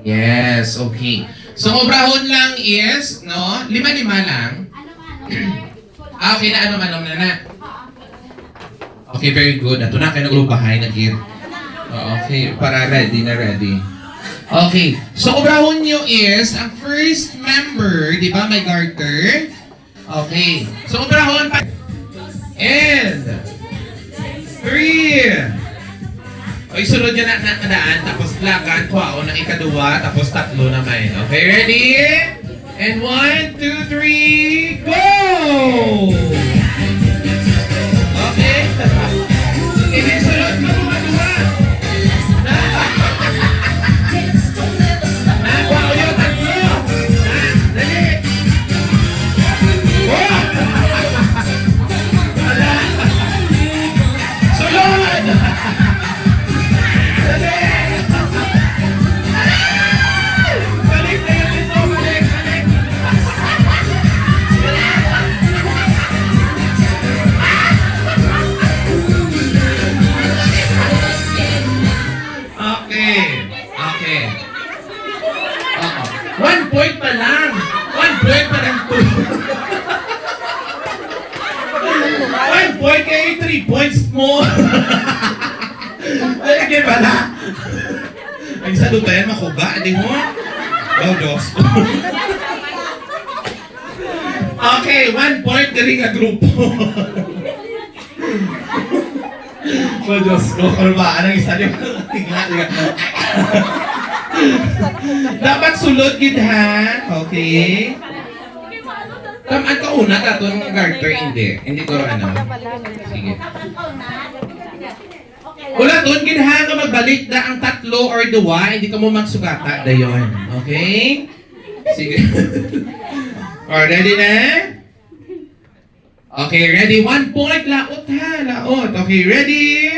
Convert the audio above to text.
Yes, okay. So, obrahon lang is, no? Lima-lima lang. Okay na, ano na. Okay, very good. Ato na, kayo naglubahay na gid. Okay, para ready. Okay, so obrahon nyo is, ang first member, di ba, may garter? Okay, so obrahon pa. And 3. O isunod nyo na nadaan, tapos lagan, kuwao ng ikaduwa, tapos tatlo naman. Okay, ready? And 1, 2, 3, go! Okay? Sige, sunod mo mga duwa. Kuwao yun, tatlo. Dali. Wow! Sunod! Okay. 1 point pa lang. 1 point pa lang po. 1 point kaya 3 points mo. Lagyan ba na? Ang isa doon tayo makuga. Di mo? Oh, Diyos. Okay, 1 point dali nga grupo. Oh, Diyos ko. Kung ba? Anong isa niyo? Tingnan. Dapat sulod gid ha. Okay. Tamaan ka una ta itong garter, hindi ko ano. Sige. Wala doon gid ha nga magbalik na ang tatlo or duwa, hindi ka mo magsugata dayon. Okay? Sige. Or ready na? Okay, ready? 1 point laot ha, laot. Okay, ready?